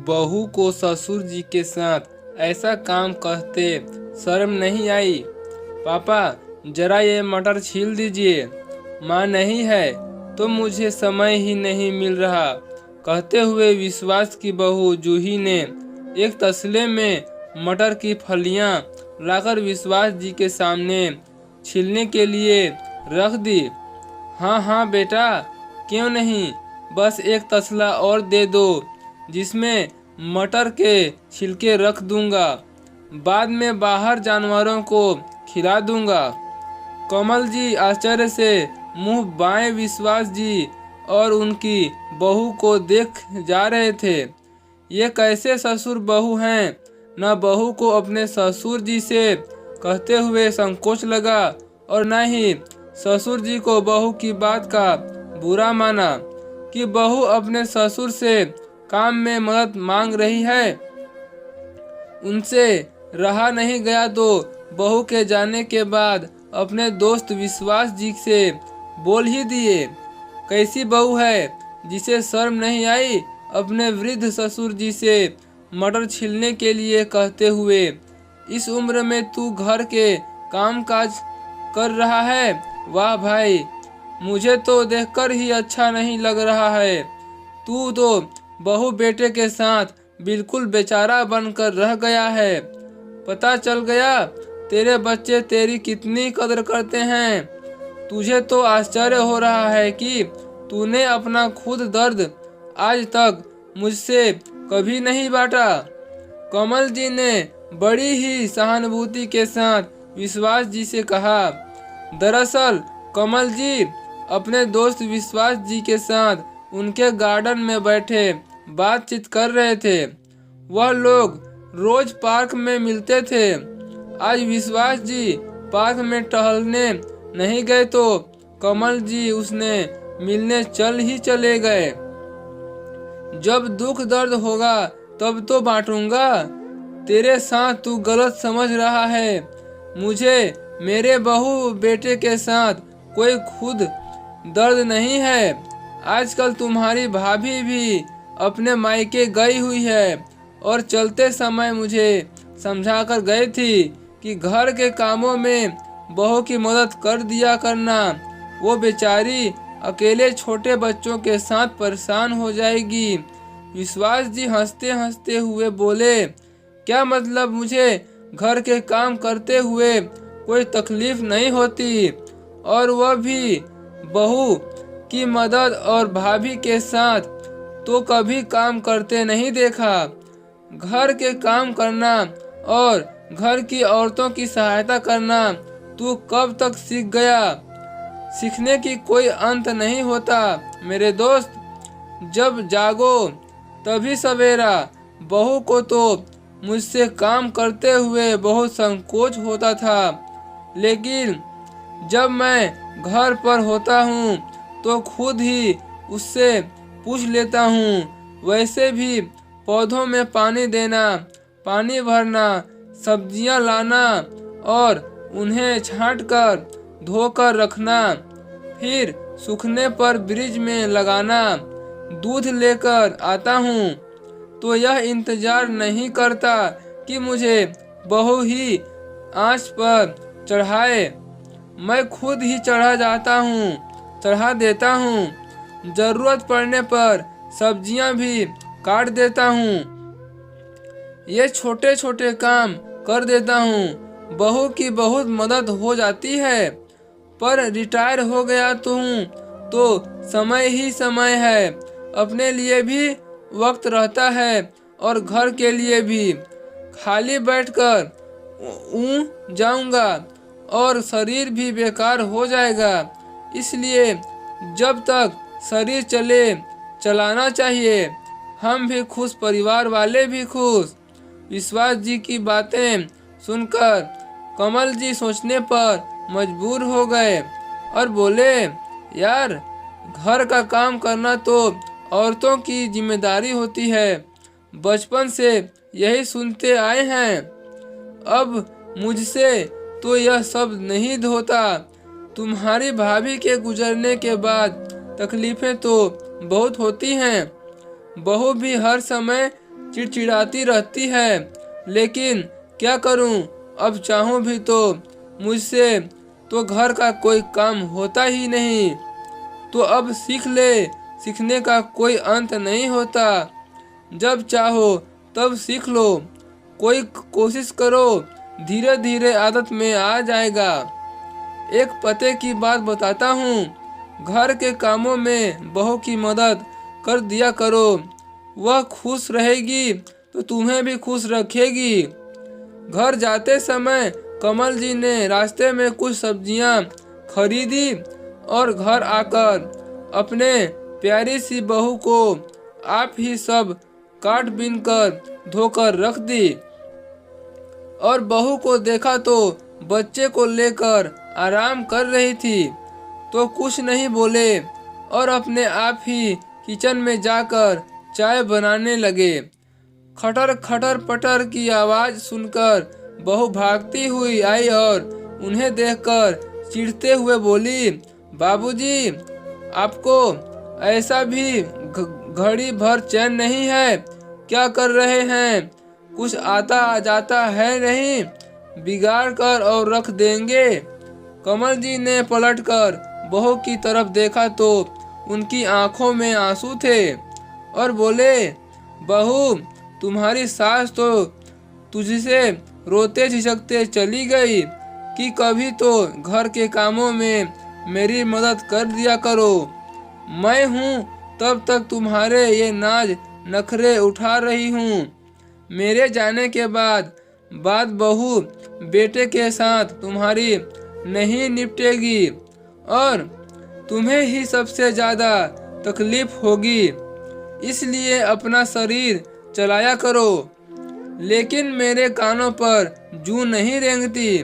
बहू को ससुर जी के साथ ऐसा काम कहते शर्म नहीं आई? पापा जरा ये मटर छील दीजिए, माँ नहीं है तो मुझे समय ही नहीं मिल रहा, कहते हुए विश्वास की बहू जूही ने एक तसले में मटर की फलियां लाकर विश्वास जी के सामने छीलने के लिए रख दी। हाँ हाँ बेटा, क्यों नहीं, बस एक तसला और दे दो जिसमें मटर के छिलके रख दूंगा, बाद में बाहर जानवरों को खिला दूंगा। कमल जी आश्चर्य से मुंह बाएं विश्वास जी और उनकी बहू को देख जा रहे थे। ये कैसे ससुर बहू हैं? न बहू को अपने ससुर जी से कहते हुए संकोच लगा और न ही ससुर जी को बहू की बात का बुरा माना कि बहू अपने ससुर से काम में मदद मांग रही है। उनसे रहा नहीं गया तो बहू के जाने के बाद अपने दोस्त विश्वास जी से बोल ही दिए, कैसी बहू है जिसे शर्म नहीं आई अपने वृद्ध ससुर जी से मटर छीलने के लिए कहते हुए, इस उम्र में तू घर के काम काज कर रहा है? वाह भाई, मुझे तो देखकर ही अच्छा नहीं लग रहा है। तू तो बहू बेटे के साथ बिल्कुल बेचारा बनकर रह गया है। पता चल गया तेरे बच्चे तेरी कितनी कदर करते हैं। तुझे तो आश्चर्य हो रहा है कि तूने अपना खुद दर्द आज तक मुझसे कभी नहीं बांटा। कमल जी ने बड़ी ही सहानुभूति के साथ विश्वास जी से कहा। दरअसल कमल जी अपने दोस्त विश्वास जी के साथ उनके गार्डन में बैठे बातचीत कर रहे थे। वह लोग रोज पार्क में मिलते थे। आज विश्वास जी पार्क में टहलने नहीं गए तो कमल जी उसने मिलने चले गए। जब दुख दर्द होगा तब तो बांटूंगा। तेरे साथ तू गलत समझ रहा है। मुझे मेरे बहू बेटे के साथ कोई खुद दर्द नहीं है। आजकल तुम्हारी भाभी भी अपने मायके गई हुई है और चलते समय मुझे समझाकर गई थी कि घर के कामों में बहू की मदद कर दिया करना। वो बेचारी अकेले छोटे बच्चों के साथ परेशान हो जाएगी। विश्वास जी हंसते हंसते हुए बोले, क्या मतलब मुझे घर के काम करते हुए कोई तकलीफ नहीं होती, और वह भी बहू की मदद और भाभी के साथ तो कभी काम करते नहीं देखा। घर के काम करना और घर की औरतों की सहायता करना तू कब तक सीख गया? सीखने की कोई अंत नहीं होता मेरे दोस्त। जब जागो तभी सवेरा। बहू को तो मुझसे काम करते हुए बहुत संकोच होता था, लेकिन जब मैं घर पर होता हूँ तो खुद ही उससे पूछ लेता हूँ। वैसे भी पौधों में पानी देना, पानी भरना, सब्जियाँ लाना और उन्हें छांटकर धोकर रखना, फिर सूखने पर फ्रिज में लगाना, दूध लेकर आता हूँ तो यह इंतजार नहीं करता कि मुझे बहू ही आंच पर चढ़ाए। मैं खुद ही चढ़ा देता हूँ। जरूरत पड़ने पर सब्जियाँ भी काट देता हूँ। ये छोटे छोटे काम कर देता हूँ। बहू की बहुत मदद हो जाती है। पर रिटायर हो गया तो समय ही समय है। अपने लिए भी वक्त रहता है और घर के लिए भी। खाली बैठकर जाऊंगा और शरीर भी बेकार हो जाएगा। इसलिए जब तक शरीर चले चलाना चाहिए। हम भी खुश, परिवार वाले भी खुश। विश्वास जी की बातें सुनकर कमल जी सोचने पर मजबूर हो गए और बोले, यार घर का काम करना तो औरतों की जिम्मेदारी होती है। बचपन से यही सुनते आए हैं। अब मुझसे तो यह सब नहीं होता। तुम्हारी भाभी के गुजरने के बाद तकलीफें तो बहुत होती हैं। बहू भी हर समय चिड़चिड़ाती रहती है, लेकिन क्या करूं, अब चाहूं भी तो मुझसे तो घर का कोई काम होता ही नहीं। तो अब सीख ले, सीखने का कोई अंत नहीं होता। जब चाहो तब सीख लो, कोई कोशिश करो, धीरे धीरे आदत में आ जाएगा। एक पते की बात बताता हूँ, घर के कामों में बहू की मदद कर दिया करो। वह खुश रहेगी तो तुम्हें भी खुश रखेगी। घर जाते समय कमल जी ने रास्ते में कुछ सब्जियां खरीदी और घर आकर अपने प्यारी सी बहू को आप ही सब काट बीन कर धोकर रख दी। और बहू को देखा तो बच्चे को लेकर आराम कर रही थी, तो कुछ नहीं बोले और अपने आप ही किचन में जाकर चाय बनाने लगे। खटर खटर पटर की आवाज सुनकर बहू भागती हुई आई और उन्हें देखकर चिढ़ते हुए बोली, बाबूजी, आपको ऐसा भी घड़ी भर चैन नहीं है? क्या कर रहे हैं? कुछ आता जाता है नहीं? बिगाड़ कर और रख देंगे। कमल जी ने पलटकर बहू की तरफ देखा तो उनकी आंखों में आंसू थे और बोले, बहू, तुम्हारी सास तो तुझसे रोते झिझकते चली गई कि कभी तो घर के कामों में मेरी मदद कर दिया करो। मैं हूँ तब तक तुम्हारे ये नाज नखरे उठा रही हूँ। मेरे जाने के बाद बात बहू बेटे के साथ तुम्हारी नहीं निपटेगी और तुम्हें ही सबसे ज़्यादा तकलीफ होगी। इसलिए अपना शरीर चलाया करो। लेकिन मेरे कानों पर जूं नहीं रेंगती।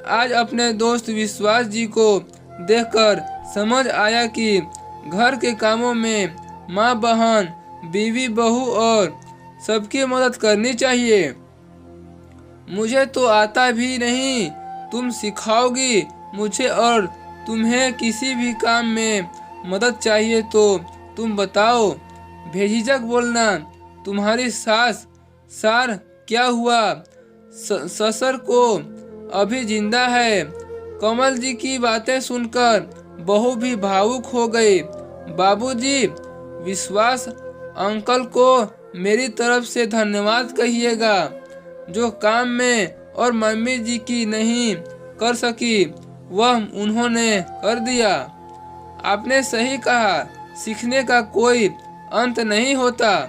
आज अपने दोस्त विश्वास जी को देखकर समझ आया कि घर के कामों में माँ, बहन, बीवी, बहू और सबकी मदद करनी चाहिए। मुझे तो आता भी नहीं, तुम सिखाओगी मुझे। और तुम्हें किसी भी काम में मदद चाहिए तो तुम बताओ, बेझिझक बोलना। तुम्हारी सास सार क्या हुआ? ससुर को अभी जिंदा है। कमल जी की बातें सुनकर बहू भी भावुक हो गई। बाबूजी, विश्वास अंकल को मेरी तरफ से धन्यवाद कहिएगा। जो काम में और मम्मी जी की नहीं कर सकी वह उन्होंने कर दिया। आपने सही कहा, सीखने का कोई अंत नहीं होता।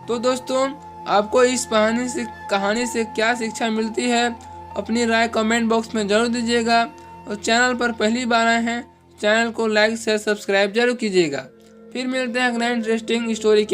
तो दोस्तों, आपको इस कहानी से क्या शिक्षा मिलती है, अपनी राय कमेंट बॉक्स में जरूर दीजिएगा। और चैनल पर पहली बार आए हैं, चैनल को लाइक शेयर सब्सक्राइब जरूर कीजिएगा। फिर मिलते हैं एक नई इंटरेस्टिंग स्टोरी के